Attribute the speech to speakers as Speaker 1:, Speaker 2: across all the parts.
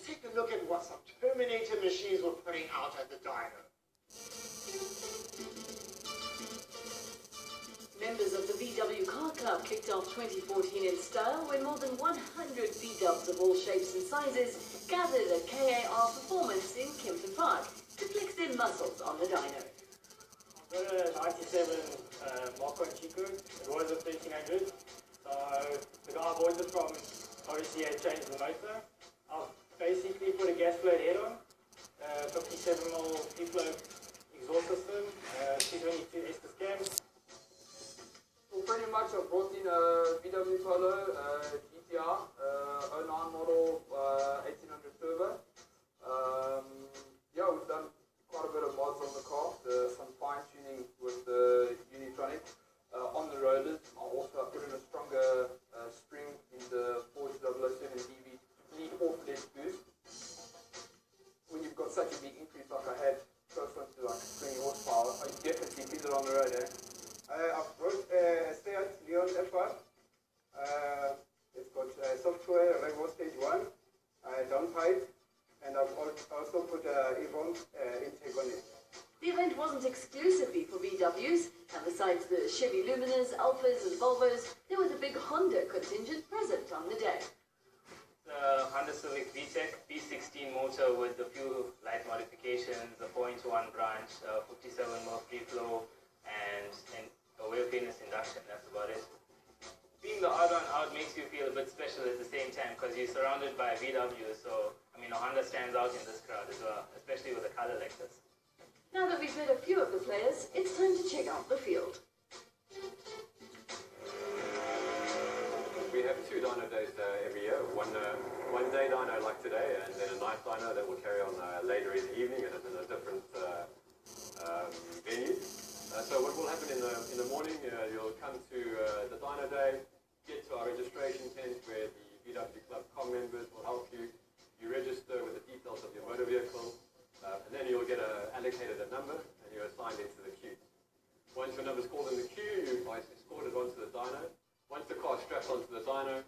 Speaker 1: let's take a look at what some Terminator machines were putting out at the Dyno.
Speaker 2: Members of the VW Car Club kicked off 2014 in style when more than 100 V-dubs of all shapes and sizes gathered at KAR Performance in Kempton Park to flex their muscles on the Dyno.
Speaker 3: I've got a 97 Marco Chico. It was a 1300. So the guy I bought it from obviously had changed the motor. I've basically put a gas flow head on, 57mm free-flow exhaust system, 222 Estes cams.
Speaker 4: Well, pretty much I brought in a VW Polo GTR, 09 model, 1800 turbo. Yeah, we've done quite a bit of mods on the car, some fine tuning with the Unitronic on the rollers. I also put in a stronger spring in the Ford 007 DV to bleed off less boost. When you've got such a big increase like I had, close on to like 20 horsepower, I definitely feel it on the road. I've brought a Seat Leon F1. It's got software, Revo Stage 1, downpipe, and I've also put Evon intake on it.
Speaker 2: The event wasn't exclusively for VWs, and besides the Chevy Luminas, Alphas and Volvos, there was a big Honda contingent present on the day.
Speaker 5: The Honda Civic VTEC V16 motor with a few light modifications, a 4-1 branch, 57mm free flow, and a wheel-painless induction. That's about it. Being the odd one out makes you feel a bit special at the same time because you're surrounded by VW, so I mean a Honda stands out in this crowd as well, especially with a color like this.
Speaker 2: Now that we've met a few of the players, it's time to check out the field.
Speaker 6: We have 2 dyno days every year. One day dyno like today, and then a night dyno that will carry on later in the evening and in a different venue. So what will happen in the morning, you'll come to the dyno day, get to our registration tent where the VW Club Com members will help you. You register with the details of your motor vehicle, and then you'll get allocated a number and you're assigned into the queue. Once your number's called in the queue, you're escorted onto the dyno. Once the car straps onto the dyno,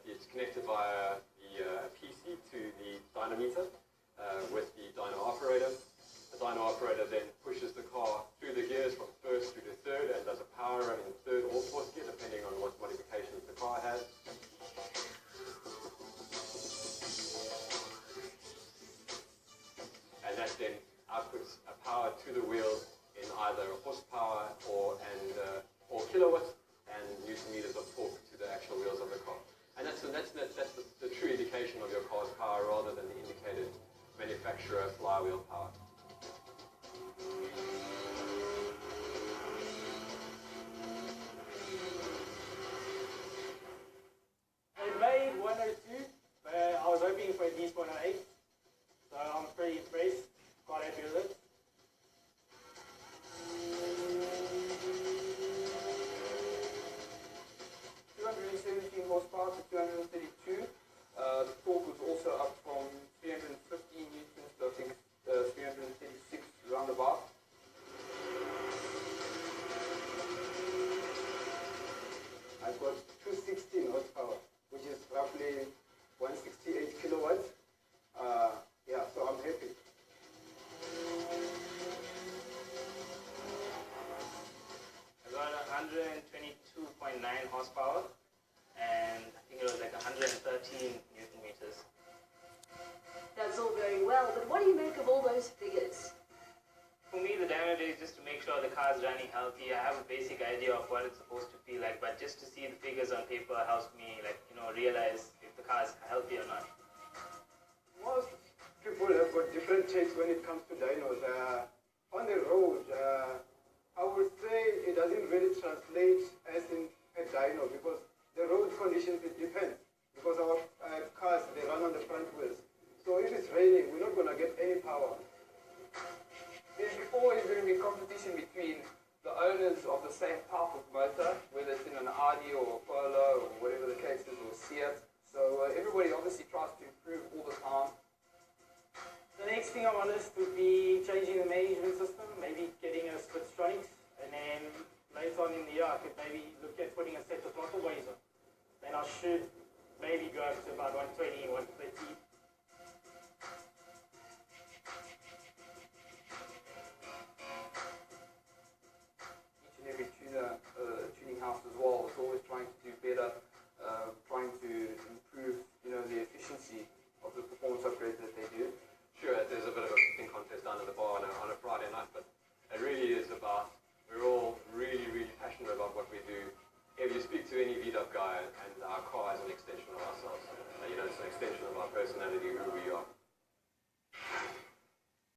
Speaker 6: it's connected via the PC to the dynometer with the dyno operator. The dyno operator then pushes the car through the gears from first through to third and does a power run in third or fourth gear depending on what modifications the car has. And that then outputs a power to the wheel in either horsepower or kilowatts and newton meters of torque to the actual wheels of the car. And that's the true indication of your car's power rather than the indicated manufacturer flywheel power.
Speaker 3: It made 102, but I was hoping for at least 108, so I'm pretty impressed, quite happy with it.
Speaker 4: Horsepower to 232. The torque was also up from 315 newtons to I think 336 roundabout. I've got 216 horsepower, which is roughly 168 kilowatts. Yeah, so I'm happy.
Speaker 5: I got 122.9 horsepower. And I think it was like 113 Newton meters.
Speaker 2: That's all very well, but what do you make of all those figures?
Speaker 5: For me, the dyno day is just to make sure the car's running healthy. I have a basic idea of what it's supposed to feel like, but just to see the figures on paper helps me, realize if the car's healthy or not.
Speaker 4: Most people have got different takes when it comes to dynos. On the road, I would say it doesn't really translate as in a dyno because the road conditions, it depends, because our cars, they run on the front wheels. So if it's raining, we're not going to get any power. There's always going to be competition between the owners of the same type of motor, whether it's in an Audi or a Polo or whatever the case is, or Seat. So everybody obviously tries to improve all the time.
Speaker 3: The next thing on my list would be changing the management system.